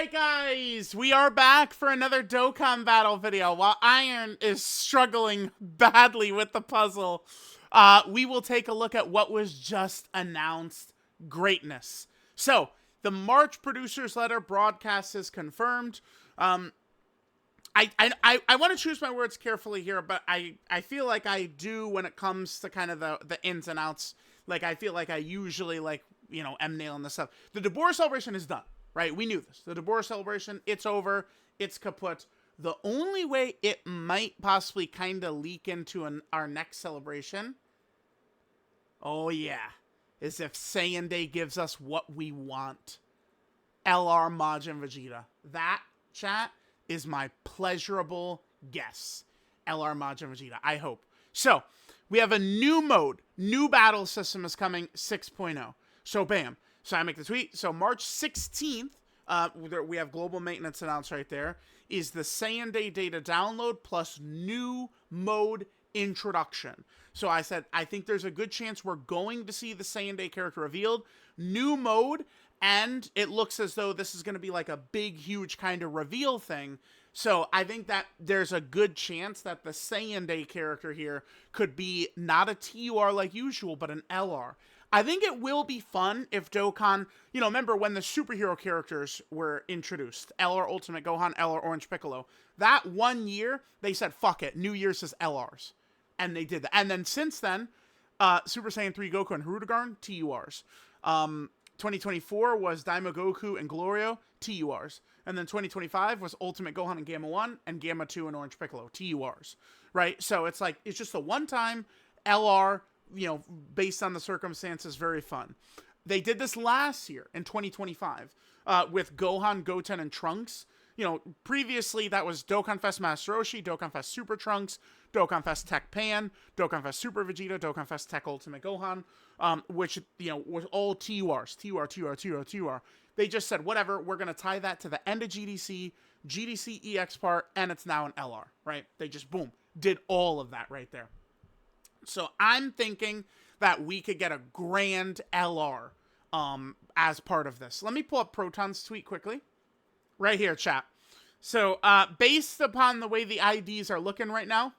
Alright guys, we are back for another Dokkan battle video. While Iron is struggling badly with the puzzle, we will take a look at what was just announced. Greatness. So, the March producers letter broadcast is confirmed. I want to choose my words carefully here, but I feel like I do when it comes to kind of the ins and outs. Like, I feel like I usually, am nailing this stuff. The Dborah celebration is done. Right, we knew this. The Dborah celebration, it's over. It's kaput. The only way it might possibly kind of leak into our next celebration, oh yeah, is if Saiyan Day gives us what we want. LR Majin Vegeta. That, chat, is my pleasurable guess. LR Majin Vegeta, I hope. So, we have a new mode. New battle system is coming, 6.0. So, bam. So I make the tweet. So March 16th, we have global maintenance announced right there, is the Saiyan Day data download plus new mode introduction. So I said, I think there's a good chance we're going to see the Saiyan Day character revealed, new mode, and it looks as though this is going to be like a big, huge kind of reveal thing. So I think that there's a good chance that the Saiyan Day character here could be not a TUR like usual, but an LR. I think it will be fun if Dokkan, remember when the superhero characters were introduced, LR Ultimate Gohan, LR Orange Piccolo, that 1 year, they said, fuck it, New Year's is LRs. And they did that. And then since then, Super Saiyan 3 Goku and Hirudegarn, TURs. 2024 was Daima Goku and Glorio, TURs. And then 2025 was Ultimate Gohan and Gamma 1 and Gamma 2 and Orange Piccolo, TURs. Right? So it's like, it's just a one-time LR, based on the circumstances, very fun. They did this last year in 2025 with Gohan, Goten, and Trunks. Previously that was Dokkan Fest Master Roshi, Dokkan Fest Super Trunks, Dokkan Fest Tech Pan, Dokkan Fest Super Vegeta, Dokkan Fest Tech Ultimate Gohan, which, was all TURs, TUR. They just said, whatever, we're going to tie that to the end of GDC EX part, and it's now an LR, right? They just, boom, did all of that right there. So I'm thinking that we could get a grand LR as part of this. Let me pull up Proton's tweet quickly. Right here, chat. So based upon the way the IDs are looking right now,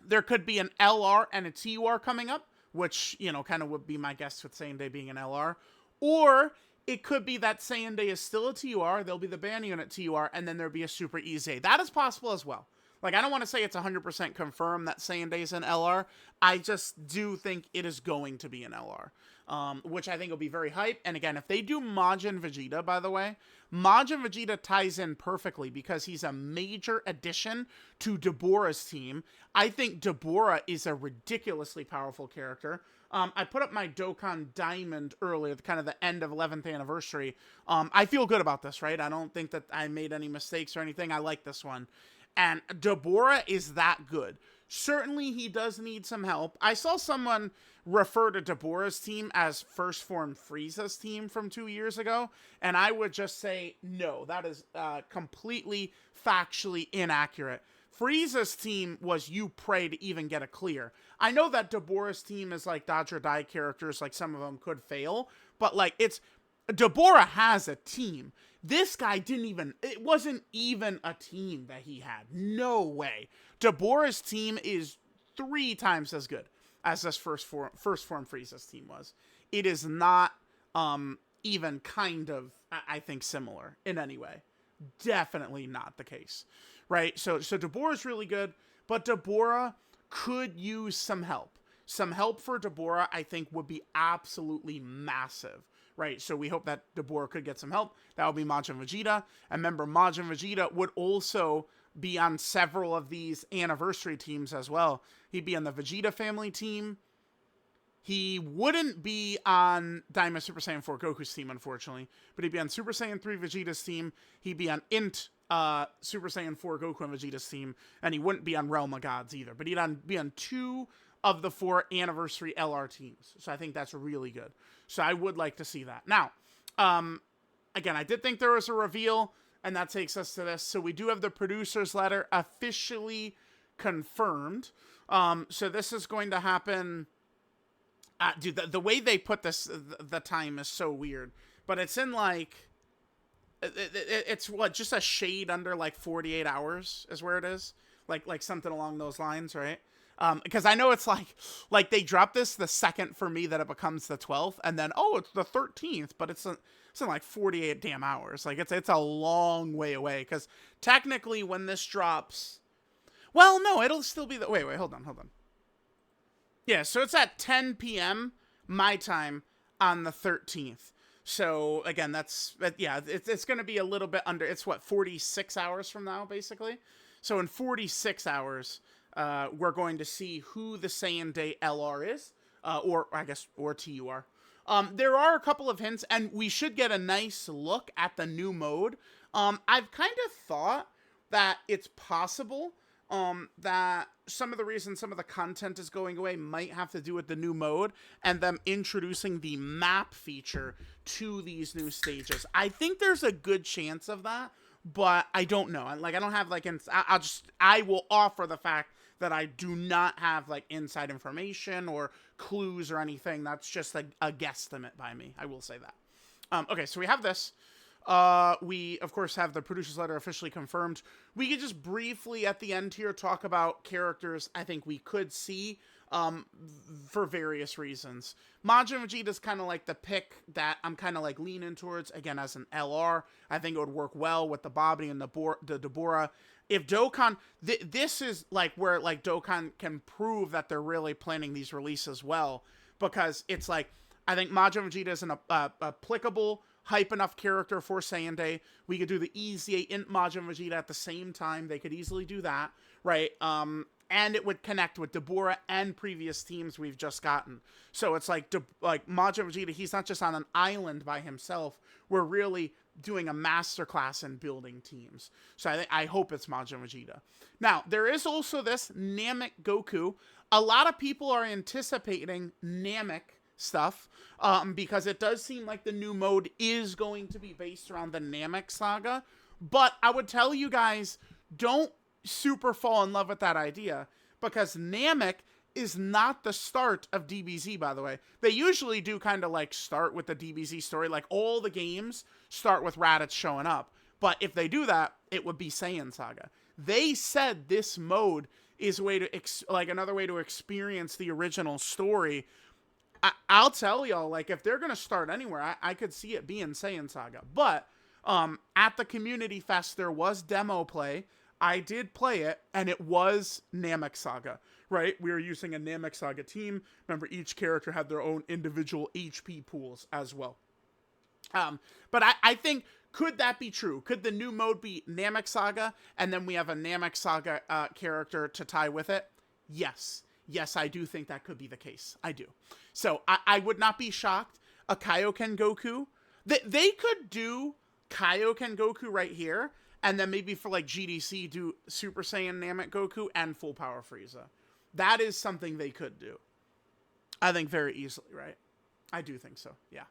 there could be an LR and a TUR coming up, which, kind of would be my guess with Saiyan Day being an LR. Or it could be that Saiyan Day is still a TUR, there'll be the band unit TUR, and then there'll be a Super EZ. That is possible as well. Like, I don't want to say it's 100% confirmed that Saiyan Day is an LR. I just do think it is going to be an LR, which I think will be very hype. And again, if they do Majin Vegeta, by the way, Majin Vegeta ties in perfectly because he's a major addition to Dborah's team. I think Dborah is a ridiculously powerful character. I put up my Dokkan Diamond earlier, kind of the end of 11th anniversary. I feel good about this, right? I don't think that I made any mistakes or anything. I like this one. And Dborah is that good. Certainly, he does need some help. I saw someone refer to Dborah's team as First Form Frieza's team from 2 years ago, and I would just say, no, that is completely factually inaccurate. Frieza's team was you pray to even get a clear. I know that Dborah's team is like Dodge or Die characters, like some of them could fail, but like Dborah has a team. This guy it wasn't even a team that he had. No way. Dborah's team is 3 times as good as this first form Frieza's team was. It is not even kind of, I think, similar in any way. Definitely not the case. Right? So Dborah's really good, but Dborah could use some help. Some help for Dborah, I think, would be absolutely massive. Right, so we hope that Dborah could get some help. That would be Majin Vegeta. And remember, Majin Vegeta would also be on several of these anniversary teams as well. He'd be on the Vegeta family team. He wouldn't be on Daima Super Saiyan 4 Goku's team, unfortunately. But he'd be on Super Saiyan 3 Vegeta's team. He'd be on Int Super Saiyan 4 Goku and Vegeta's team. And he wouldn't be on Realm of Gods either. But he'd be on 2 of the 4 anniversary LR teams. So I think that's really good. So I would like to see that. Now, again, I did think there was a reveal, and that takes us to this. So we do have the producer's letter officially confirmed. So this is going to happen. Dude, the way they put this, the time is so weird. But it's in like It's what, just a shade under like 48 hours is where it is, like something along those lines, right? Because I know it's like they drop this the second for me that it becomes the 12th, and then oh, it's the 13th, but it's in like 48 damn hours. Like it's a long way away. Because technically, when this drops, well, no, it'll still be the wait, hold on. Yeah, so it's at 10 p.m. my time on the 13th. So again, yeah, it's going to be a little bit under. It's what, 46 hours from now, basically. So in 46 hours, we're going to see who the Saiyan Day LR is, or I guess, or TUR. There are a couple of hints, and we should get a nice look at the new mode. I've kind of thought that it's possible that some of the reasons some of the content is going away might have to do with the new mode and them introducing the map feature to these new stages. I think there's a good chance of that, but I don't know. Like, I don't have, like, I will offer the fact that I do not have, like, inside information or clues or anything. That's just a guesstimate by me. I will say that. Okay, so we have this. We, of course, have the producer's letter officially confirmed. We could just briefly, at the end here, talk about characters I think we could see, for various reasons. Majin Vegeta's kind of like the pick that I'm kind of like leaning towards, again, as an LR. I think it would work well with the Bobby and the Dborah. If Dokkan, this is like where like Dokkan can prove that they're really planning these releases well, because it's like, I think Majin Vegeta is an applicable, hype enough character for Saiyan Day. We could do the easy Int Majin Vegeta at the same time. They could easily do that, right? And it would connect with Dborah and previous teams we've just gotten. So it's like Majin Vegeta, he's not just on an island by himself. We're really doing a masterclass in building teams. So I hope it's Majin Vegeta. Now, there is also this Namek Goku. A lot of people are anticipating Namek stuff, because it does seem like the new mode is going to be based around the Namek saga. But I would tell you guys, don't super fall in love with that idea, because Namek is not the start of DBZ, by the way. They usually do kind of like start with the DBZ story, like all the games start with Raditz showing up. But if they do that, it would be Saiyan Saga. They said this mode is a way to another way to experience the original story. I'll tell y'all, like, if they're going to start anywhere, I could see it being Saiyan Saga. But at the Community Fest, there was demo play. I did play it, and it was Namek Saga, right? We were using a Namek Saga team. Remember, each character had their own individual HP pools as well. But I think, could that be true? Could the new mode be Namek Saga, and then we have a Namek Saga character to tie with it? Yes. Yes, I do think that could be the case. I do. So I would not be shocked. A Kaioken Goku. They could do Kaioken Goku right here, and then maybe for like GDC do Super Saiyan Namek Goku and Full Power Frieza. That is something they could do. I think very easily, right? I do think so, yeah.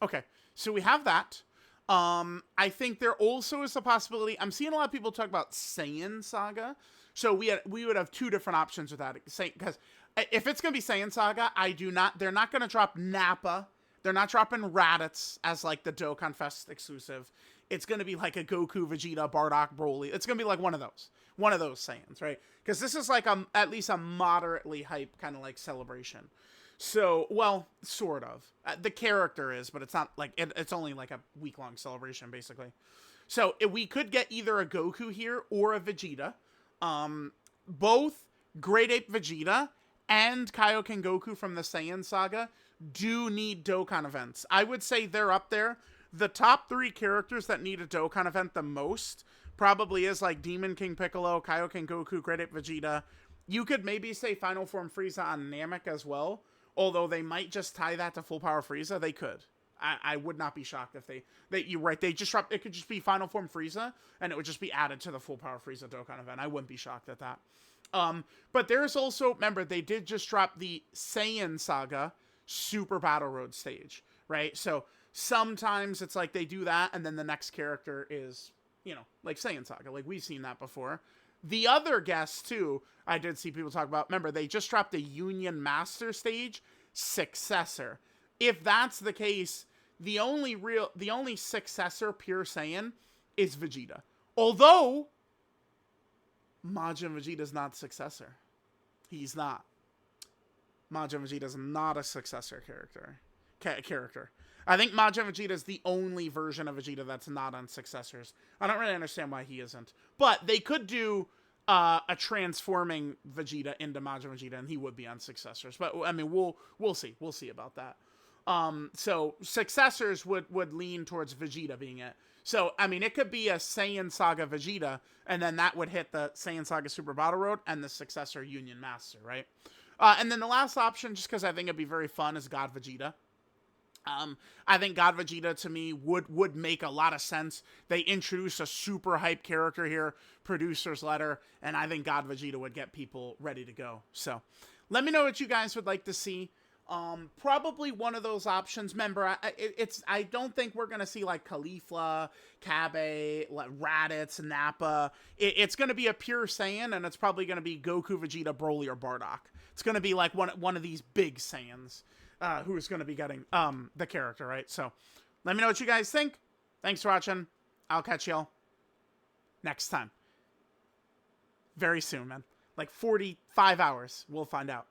Okay, so we have that. I think there also is a possibility. I'm seeing a lot of people talk about Saiyan Saga. So we would have two different options with that. Because if it's going to be Saiyan Saga, they're not going to drop Nappa. They're not dropping Raditz as like the Dokkan Fest exclusive. It's going to be like a Goku, Vegeta, Bardock, Broly. It's going to be like one of those Saiyans, right? Because this is like at least a moderately hype kind of like celebration. So, well, sort of. The character is, but it's not like, it's only like a week-long celebration, basically. So we could get either a Goku here or a Vegeta. Both Great Ape Vegeta and Kaioken Goku from the Saiyan Saga do need Dokkan events. I would say they're up there. The top 3 characters that need a Dokkan event the most probably is like Demon King Piccolo, Kaioken Goku, Great Ape Vegeta. You could maybe say Final Form Frieza on Namek as well, although they might just tie that to Full Power Frieza. They could. I would not be shocked if you're right. They just drop, it could just be Final Form Frieza, and it would just be added to the Full Power Frieza Dokkan event. I wouldn't be shocked at that. But there's also, remember, they did just drop the Saiyan Saga Super Battle Road stage, right? So sometimes it's like they do that, and then the next character is, like Saiyan Saga. Like, we've seen that before. The other guess, too, I did see people talk about, remember, they just dropped the Union Master stage Successor. If that's the case, the only successor pure Saiyan is Vegeta. Although Majin Vegeta's not successor. He's not. Majin Vegeta's not a successor character. I think Majin Vegeta is the only version of Vegeta that's not on successors. I don't really understand why he isn't. But they could do a transforming Vegeta into Majin Vegeta, and he would be on successors. But I mean, we'll see. We'll see about that. So successors would lean towards Vegeta being it. So I mean, it could be a Saiyan Saga Vegeta, and then that would hit the Saiyan Saga Super Battle Road and the successor Union Master, right? And then the last option, just because I think it'd be very fun, is God Vegeta. I think God Vegeta, to me, would make a lot of sense. They introduced a super hype character here, producer's letter, and I think God Vegeta would get people ready to go. So, let me know what you guys would like to see. Probably one of those options. Remember, I don't think we're gonna see like Caulifla, Kabe, Raditz, Nappa. It's gonna be a pure Saiyan, and it's probably gonna be Goku, Vegeta, Broly, or Bardock. It's gonna be like one of these big Saiyans. Who's going to be getting the character, right? So, let me know what you guys think. Thanks for watching. I'll catch y'all next time. Very soon, man. Like 45 hours. We'll find out.